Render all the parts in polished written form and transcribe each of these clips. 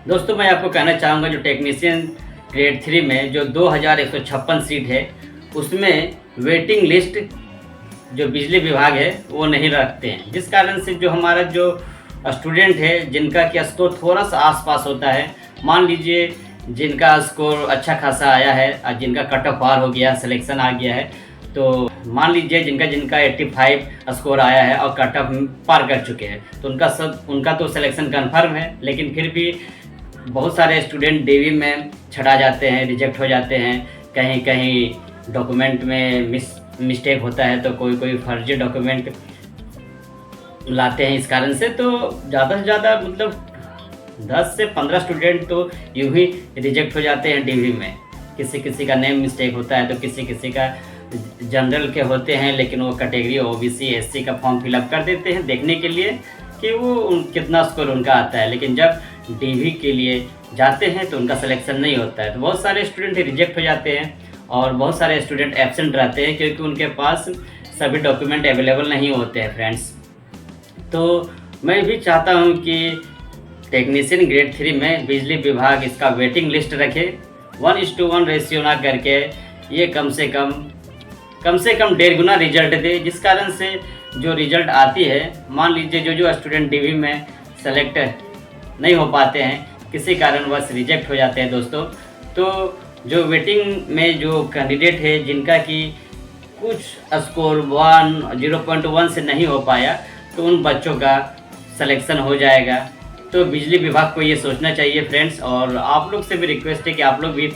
दोस्तों मैं आपको कहना चाहूँगा जो टेक्नीशियन ग्रेड 3 में जो 2156 सीट है उसमें वेटिंग लिस्ट जो बिजली विभाग है वो नहीं रखते हैं, जिस कारण से जो हमारा जो स्टूडेंट है जिनका कि स्कोर थोड़ा सा आसपास होता है, मान लीजिए जिनका स्कोर अच्छा खासा आया है और जिनका कट ऑफ पार हो गया, सिलेक्शन आ गया है, तो मान लीजिए जिनका जिनका 85 स्कोर आया है और कट ऑफ पार कर चुके हैं तो उनका तो सिलेक्शन कन्फर्म है। लेकिन फिर भी बहुत सारे स्टूडेंट डीवी में छटा जाते हैं, रिजेक्ट हो जाते हैं, कहीं कहीं डॉक्यूमेंट में मिस्टेक होता है तो कोई कोई फर्जी डॉक्यूमेंट लाते हैं। इस कारण से तो ज़्यादा से ज़्यादा मतलब 10 से 15 स्टूडेंट तो यूँ ही रिजेक्ट हो जाते हैं डीवी में। किसी किसी का नेम मिस्टेक होता है तो किसी किसी का जनरल के होते हैं, लेकिन वो कैटेगरी ओबीसी एससी का फॉर्म फिलअप कर देते हैं देखने के लिए कि वो कितना स्कोर उनका आता है, लेकिन जब डीवी के लिए जाते हैं तो उनका सिलेक्शन नहीं होता है। तो बहुत सारे स्टूडेंट रिजेक्ट हो जाते हैं और बहुत सारे स्टूडेंट एब्सेंट रहते हैं क्योंकि उनके पास सभी डॉक्यूमेंट अवेलेबल नहीं होते हैं फ्रेंड्स। तो मैं भी चाहता हूं कि टेक्नीशियन ग्रेड 3 में बिजली विभाग इसका वेटिंग लिस्ट रखे, 1:1 रेशियो ना करके ये कम से कम 1.5 गुना रिजल्ट दे, जिस कारण से जो रिजल्ट आती है, मान लीजिए जो स्टूडेंट डीवी में सेलेक्ट नहीं हो पाते हैं, किसी कारणवश रिजेक्ट हो जाते हैं दोस्तों, तो जो वेटिंग में जो कैंडिडेट है जिनका कि कुछ स्कोर 0.1 से नहीं हो पाया तो उन बच्चों का सिलेक्शन हो जाएगा। तो बिजली विभाग को ये सोचना चाहिए फ्रेंड्स, और आप लोग से भी रिक्वेस्ट है कि आप लोग भी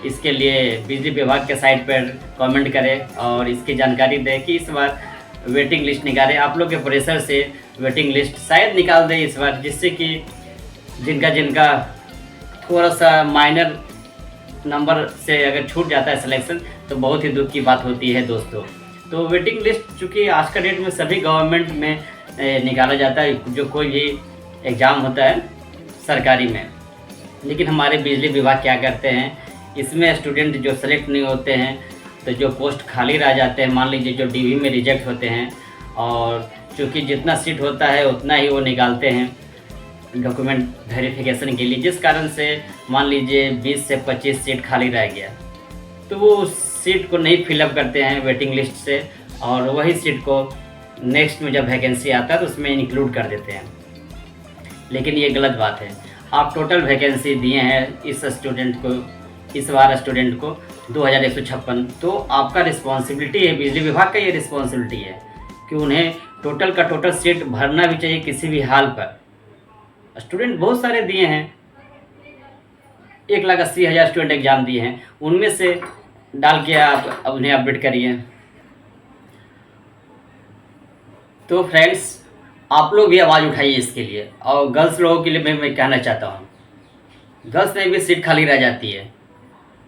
इसके लिए बिजली विभाग के साइट पर कमेंट करें और इसकी जानकारी दें कि इस बार वेटिंग लिस्ट निकालें। आप लोग के प्रेशर से वेटिंग लिस्ट शायद निकाल दें इस बार, जिससे कि जिनका थोड़ा सा माइनर नंबर से अगर छूट जाता है सिलेक्शन तो बहुत ही दुख की बात होती है दोस्तों। तो वेटिंग लिस्ट चूँकि आज का डेट में सभी गवर्नमेंट में निकाला जाता है, जो कोई भी एग्ज़ाम होता है सरकारी में, लेकिन हमारे बिजली विभाग क्या करते हैं, इसमें स्टूडेंट जो सेलेक्ट नहीं होते हैं तो जो पोस्ट खाली रह जाते हैं, मान लीजिए जो डीवी में रिजेक्ट होते हैं, और चूँकि जितना सीट होता है उतना ही वो निकालते हैं डॉक्यूमेंट वेरिफिकेशन के लिए, जिस कारण से मान लीजिए 20 से 25 सीट खाली रह गया तो वो उस सीट को नहीं फिलअप करते हैं वेटिंग लिस्ट से, और वही सीट को नेक्स्ट में जब वैकेंसी आता है तो उसमें इंक्लूड कर देते हैं। लेकिन ये गलत बात है। आप टोटल वैकेंसी दिए हैं इस बार स्टूडेंट को 2156, तो आपका रिस्पॉन्सिबिलिटी है, बिजली विभाग का ये रिस्पॉन्सिबिलिटी है कि उन्हें टोटल का टोटल सीट भरना भी चाहिए किसी भी हाल पर। स्टूडेंट बहुत सारे दिए हैं, 1,80,000 स्टूडेंट एग्ज़ाम दिए हैं, उनमें से डाल के आप उन्हें अपडेट करिए। तो फ्रेंड्स आप लोग भी आवाज़ उठाइए इसके लिए, और गर्ल्स लोगों के लिए मैं कहना चाहता हूँ, गर्ल्स में भी सीट खाली रह जाती है,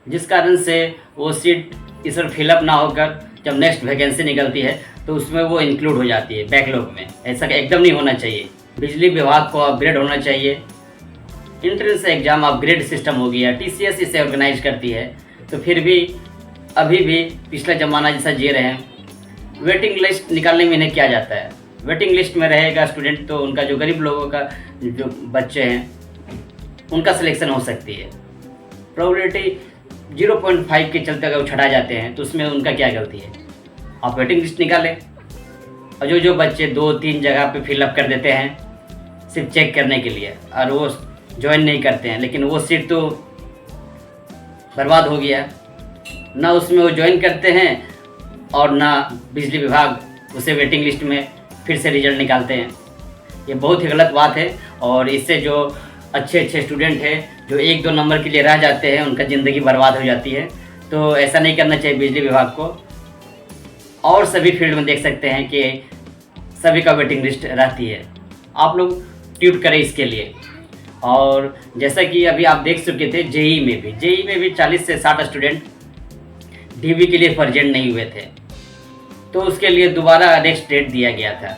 जिस कारण से वो सीट इस बार फिलअप ना होकर जब नेक्स्ट वैकेंसी निकलती है तो उसमें वो इंक्लूड हो जाती है बैकलॉग में। ऐसा एकदम नहीं होना चाहिए। बिजली विभाग को अपग्रेड होना चाहिए। इंट्रेंस एग्ज़ाम अपग्रेड सिस्टम हो गया, टीसीएस इसे ऑर्गेनाइज करती है, तो फिर भी अभी भी पिछला ज़माना जैसा जी रहे हैं। वेटिंग लिस्ट निकालने में इन्हें क्या जाता है, वेटिंग लिस्ट में रहेगा स्टूडेंट तो उनका जो गरीब लोगों का जो बच्चे हैं उनका सिलेक्शन हो सकती है। प्रोबेबिलिटी 0.5 के चलते अगर वो छटा जाते हैं तो उसमें उनका क्या गलती है। आप वेटिंग लिस्ट निकालें, और जो बच्चे 2-3 जगह पे फिलअप कर देते हैं सिर्फ चेक करने के लिए और वो ज्वाइन नहीं करते हैं, लेकिन वो सीट तो बर्बाद हो गया, ना उसमें वो ज्वाइन करते हैं और ना बिजली विभाग उसे वेटिंग लिस्ट में फिर से रिजल्ट निकालते हैं। ये बहुत ही गलत बात है, और इससे जो अच्छे स्टूडेंट हैं जो 1-2 नंबर के लिए रह जाते हैं उनका ज़िंदगी बर्बाद हो जाती है। तो ऐसा नहीं करना चाहिए बिजली विभाग को। और सभी फील्ड में देख सकते हैं कि सभी का वेटिंग लिस्ट रहती है, आप लोग ट्यूट करें इसके लिए। और जैसा कि अभी आप देख चुके थे जेई में भी 40 से 60 स्टूडेंट डीवी के लिए प्रेजेंट नहीं हुए थे, तो उसके लिए दोबारा नेक्स्ट डेट दिया गया था।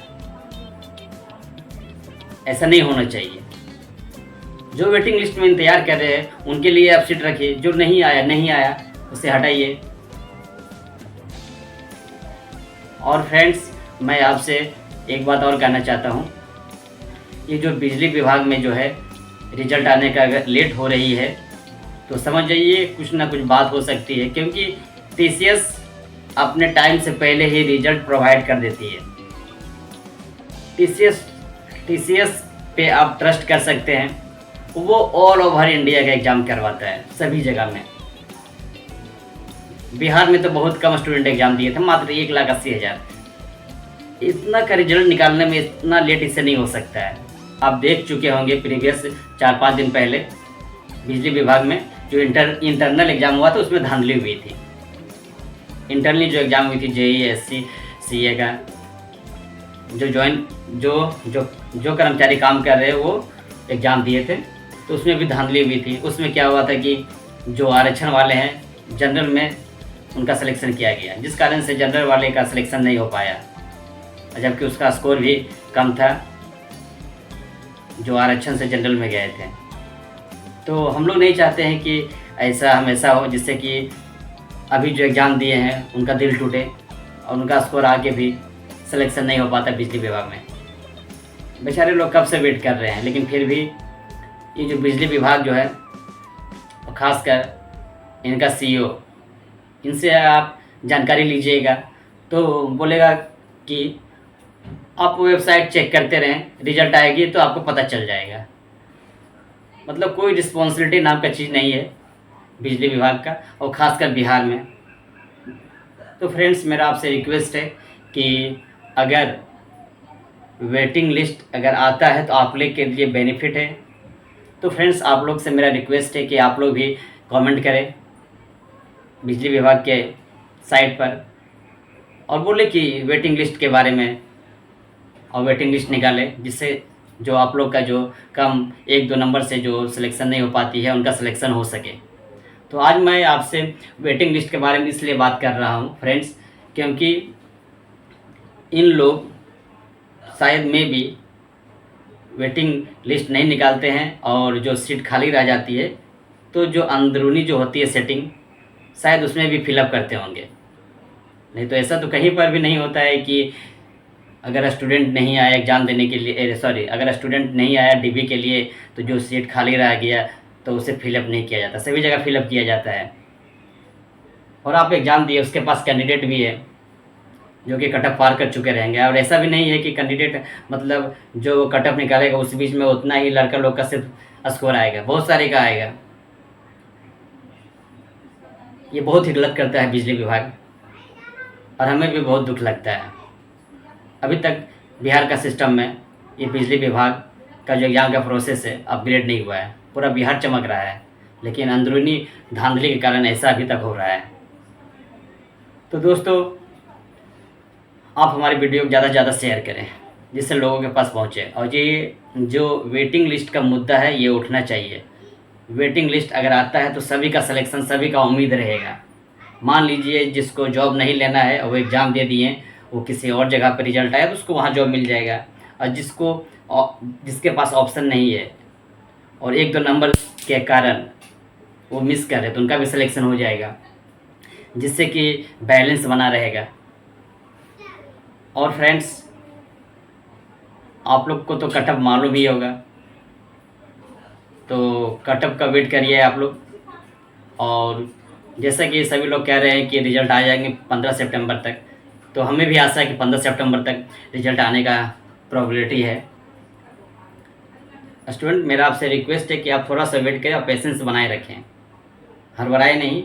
ऐसा नहीं होना चाहिए। जो वेटिंग लिस्ट में इंतजार कर रहे हैं उनके लिए आप सीट रखिए, जो नहीं आया उसे हटाइए। और फ्रेंड्स मैं आपसे एक बात और कहना चाहता हूँ, ये जो बिजली विभाग में जो है रिजल्ट आने का अगर लेट हो रही है तो समझ जाइए कुछ ना कुछ बात हो सकती है, क्योंकि टीसीएस अपने टाइम से पहले ही रिजल्ट प्रोवाइड कर देती है। टीसीएस टीसीएस पे आप ट्रस्ट कर सकते हैं, वो ऑल ओवर इंडिया का एग्ज़ाम करवाता है सभी जगह में। बिहार में तो बहुत कम स्टूडेंट एग्ज़ाम दिए थे, मात्र 1,80,000। इतना का रिजल्ट निकालने में इतना लेट इससे नहीं हो सकता है। आप देख चुके होंगे प्रीवियस 4-5 दिन पहले बिजली विभाग में जो इंटरनल एग्ज़ाम हुआ था उसमें धांधली हुई थी। इंटरनली जो एग्ज़ाम हुई थी जेईई एससी सीए का, जो कर्मचारी काम कर रहे हैं वो एग्ज़ाम दिए थे, तो उसमें भी धांधली हुई थी। उसमें क्या हुआ था कि जो आरक्षण वाले हैं जनरल में उनका सिलेक्शन किया गया, जिस कारण से जनरल वाले का सिलेक्शन नहीं हो पाया, जबकि उसका स्कोर भी कम था जो आरक्षण से जनरल में गए थे। तो हम लोग नहीं चाहते हैं कि ऐसा हमेशा हो, जिससे कि अभी जो एग्ज़ाम दिए हैं उनका दिल टूटे और उनका स्कोर आगे भी सिलेक्शन नहीं हो पाता बिजली विभाग में। बेचारे लोग कब से वेट कर रहे हैं, लेकिन फिर भी ये जो बिजली विभाग जो है, ख़ासकर इनका सीईओ, इनसे आप जानकारी लीजिएगा तो बोलेगा कि आप वेबसाइट चेक करते रहें, रिजल्ट आएगी तो आपको पता चल जाएगा। मतलब कोई रिस्पॉन्सिबिलिटी नाम का चीज़ नहीं है बिजली विभाग का, और ख़ासकर बिहार में। तो फ्रेंड्स, मेरा आपसे रिक्वेस्ट है कि अगर वेटिंग लिस्ट अगर आता है तो आप लोग के लिए बेनिफिट है। तो फ्रेंड्स, आप लोग से मेरा रिक्वेस्ट है कि आप लोग भी कमेंट करें बिजली विभाग के साइट पर और बोले कि वेटिंग लिस्ट के बारे में, और वेटिंग लिस्ट निकालें, जिससे जो आप लोग का जो कम 1-2 नंबर से जो सिलेक्शन नहीं हो पाती है उनका सिलेक्शन हो सके। तो आज मैं आपसे वेटिंग लिस्ट के बारे में इसलिए बात कर रहा हूँ फ्रेंड्स, क्योंकि इन लोग शायद में भी वेटिंग लिस्ट नहीं निकालते हैं और जो सीट खाली रह जाती है तो जो अंदरूनी जो होती है सेटिंग, शायद उसमें भी फिलअप करते होंगे। नहीं तो ऐसा तो कहीं पर भी नहीं होता है कि अगर स्टूडेंट नहीं आया एग्ज़ाम देने के लिए, अगर स्टूडेंट नहीं आया डीबी के लिए तो जो सीट खाली रह गया तो उसे फिलअप नहीं किया जाता, सभी जगह फिलअप किया जाता है। और आप एग्ज़ाम दिए, उसके पास कैंडिडेट भी है जो कि कटअप पार कर चुके रहेंगे। और ऐसा भी नहीं है कि कैंडिडेट मतलब जो कटअप निकालेगा उस बीच में उतना ही लड़का लोग का सिर्फ स्कोर आएगा, बहुत सारे का आएगा। ये बहुत ही गलत करता है बिजली विभाग और हमें भी बहुत दुख लगता है। अभी तक बिहार का सिस्टम में ये बिजली विभाग का जो एग्ज़ाम का प्रोसेस है अपग्रेड नहीं हुआ है। पूरा बिहार चमक रहा है, लेकिन अंदरूनी धांधली के कारण ऐसा अभी तक हो रहा है। तो दोस्तों, आप हमारी वीडियो को ज़्यादा से ज़्यादा शेयर करें जिससे लोगों के पास पहुँचे। और ये जो वेटिंग लिस्ट का मुद्दा है ये उठना चाहिए। वेटिंग लिस्ट अगर आता है तो सभी का सिलेक्शन, सभी का उम्मीद रहेगा। मान लीजिए जिसको जॉब नहीं लेना है और वो एग्ज़ाम दे दिए, वो किसी और जगह पर रिजल्ट आया तो उसको वहाँ जॉब मिल जाएगा। और जिसके पास ऑप्शन नहीं है और 1-2 नंबर के कारण वो मिस कर रहे तो उनका भी सिलेक्शन हो जाएगा, जिससे कि बैलेंस बना रहेगा। और फ्रेंड्स, आप लोग को तो कटअप मालूम ही होगा, तो कटअप का वेट करिए आप लोग। और जैसा कि सभी लोग कह रहे हैं कि रिज़ल्ट आ जाएंगे 15 सितंबर तक, तो हमें भी आशा है कि 15 सितंबर तक रिज़ल्ट आने का प्रोबेबिलिटी है। स्टूडेंट, मेरा आपसे रिक्वेस्ट है कि आप थोड़ा सा वेट करें और पेशेंस बनाए रखें, हड़बड़ाए नहीं,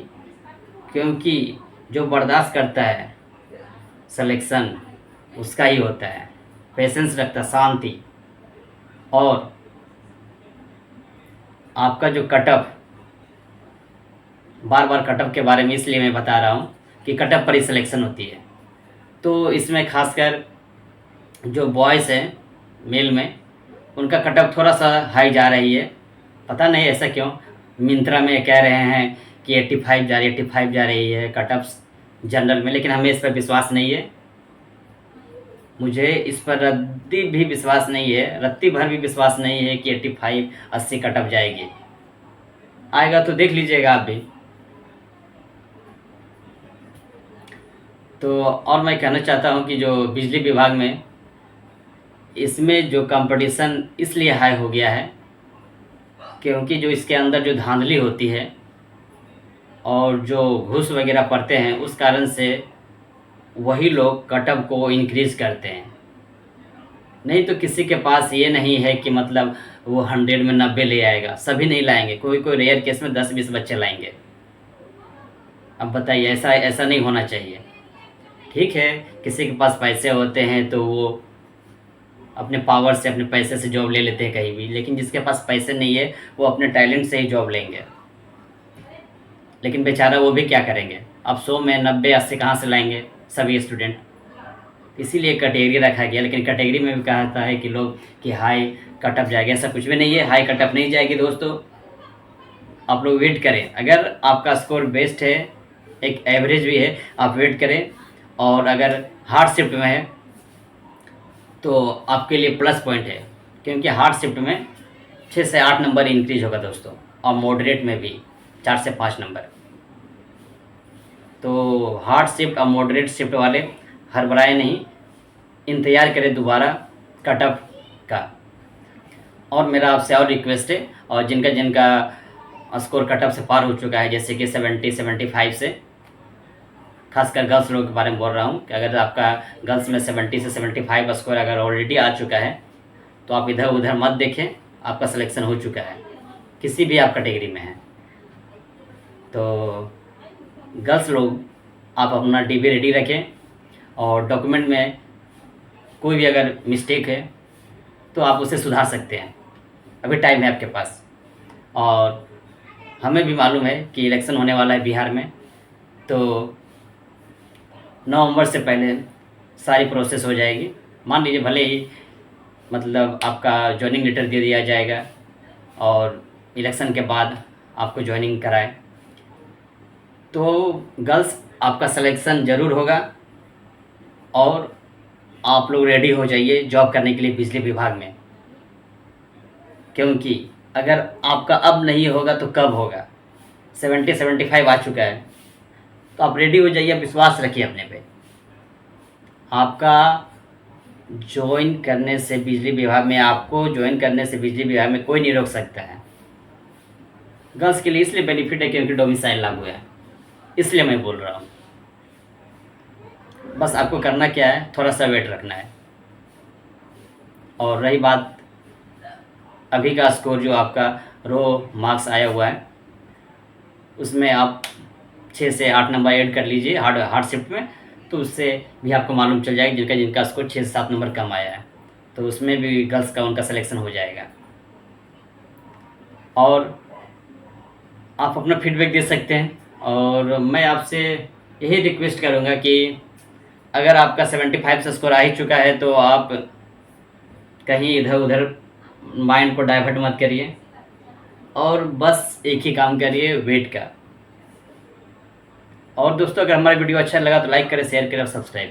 क्योंकि जो बर्दाश्त करता है सिलेक्शन उसका ही होता है। पेशेंस रखता, शांति। और आपका जो कटअप, बार बार कटअप के बारे में इसलिए मैं बता रहा हूँ कि कटअप पर ही सिलेक्शन होती है। तो इसमें खासकर जो बॉयज़ हैं मेल में, उनका कटअप थोड़ा सा हाई जा रही है, पता नहीं ऐसा क्यों। मिंत्रा में कह रहे हैं कि 85 जा रही है कटअप जनरल में, लेकिन हमें इस पर विश्वास नहीं है। मुझे इस पर रत्ती भी विश्वास नहीं है, रत्ती भर भी विश्वास नहीं है कि 85-80 कटअप जाएगी। आएगा तो देख लीजिएगा आप भी। तो और मैं कहना चाहता हूँ कि जो बिजली विभाग में, इसमें जो कंपटीशन इसलिए हाई हो गया है क्योंकि जो इसके अंदर जो धांधली होती है और जो घूस वगैरह पड़ते हैं, उस कारण से वही लोग कटअप को इंक्रीज़ करते हैं। नहीं तो किसी के पास ये नहीं है कि मतलब वो 100 में 90 ले आएगा, सभी नहीं लाएंगे, कोई कोई रेयर केस में 10-20 बच्चे लाएंगे। अब बताइए, ऐसा ऐसा नहीं होना चाहिए। ठीक है, किसी के पास पैसे होते हैं तो वो अपने पावर से, अपने पैसे से जॉब ले लेते हैं कहीं भी, लेकिन जिसके पास पैसे नहीं है वो अपने टैलेंट से ही जॉब लेंगे। लेकिन बेचारा वो भी क्या करेंगे, अब 100 में 90-80 कहाँ से लाएंगे सभी स्टूडेंट। इसीलिए कैटेगरी रखा गया, लेकिन कैटेगरी में भी कहा जाता है कि लोग कि हाई कटअप जाएगा, ऐसा कुछ भी नहीं है, हाई कटअप नहीं जाएगी दोस्तों। आप लोग वेट करें, अगर आपका स्कोर बेस्ट है, एक एवरेज भी है, आप वेट करें। और अगर हार्ड शिफ्ट में है तो आपके लिए प्लस पॉइंट है, क्योंकि हार्ड शिफ्ट में 6 से 8 नंबर इंक्रीज होगा दोस्तों, और मॉडरेट में भी 4 से 5 नंबर। तो हार्ड शिफ्ट और मॉडरेट शिफ्ट वाले हड़बड़ाए नहीं, इंतज़ार करें दोबारा कटअप का। और मेरा आपसे और रिक्वेस्ट है, और जिनका जिनका स्कोर कटअप से पार हो चुका है, जैसे कि 70-75 से, खासकर गर्ल्स लोगों के बारे में बोल रहा हूँ कि अगर आपका गर्ल्स में 70 से 75 स्कोर अगर ऑलरेडी आ चुका है तो आप इधर उधर मत देखें, आपका सिलेक्शन हो चुका है, किसी भी आप कैटेगरी में हैं। तो गर्ल्स लोग आप अपना डीबी रेडी रखें, और डॉक्यूमेंट में कोई भी अगर मिस्टेक है तो आप उसे सुधार सकते हैं, अभी टाइम है आपके पास। और हमें भी मालूम है कि इलेक्शन होने वाला है बिहार में, तो नवंबर से पहले सारी प्रोसेस हो जाएगी। मान लीजिए भले ही मतलब आपका जॉइनिंग लेटर दे दिया जाएगा और इलेक्शन के बाद आपको जॉइनिंग कराए, तो गर्ल्स आपका सिलेक्शन ज़रूर होगा। और आप लोग रेडी हो जाइए जॉब करने के लिए बिजली विभाग में, क्योंकि अगर आपका अब नहीं होगा तो कब होगा। 70-75 आ चुका है तो आप रेडी हो जाइए, विश्वास रखिए अपने पे। आपका ज्वाइन करने से बिजली विभाग में, आपको ज्वाइन करने से बिजली विभाग में कोई नहीं रोक सकता है। गर्ल्स के लिए इसलिए बेनिफिट है क्योंकि डोमिसाइल लागू है, इसलिए मैं बोल रहा हूँ। बस आपको करना क्या है, थोड़ा सा वेट रखना है। और रही बात अभी का स्कोर, जो आपका रो मार्क्स आया हुआ है, उसमें आप 6 से 8 नंबर ऐड कर लीजिए हार्ड शिफ्ट में, तो उससे भी आपको मालूम चल जाएगा जिनका जिनका स्कोर 6 से 7 नंबर कम आया है, तो उसमें भी गर्ल्स का उनका सिलेक्शन हो जाएगा। और आप अपना फीडबैक दे सकते हैं। और मैं आपसे यही रिक्वेस्ट करूँगा कि अगर आपका 75 से स्कोर आ ही चुका है तो आप कहीं इधर उधर माइंड को डाइवर्ट मत करिए, और बस एक ही काम करिए, वेट का। और दोस्तों, अगर हमारा वीडियो अच्छा लगा तो लाइक करें, शेयर करें और सब्सक्राइब।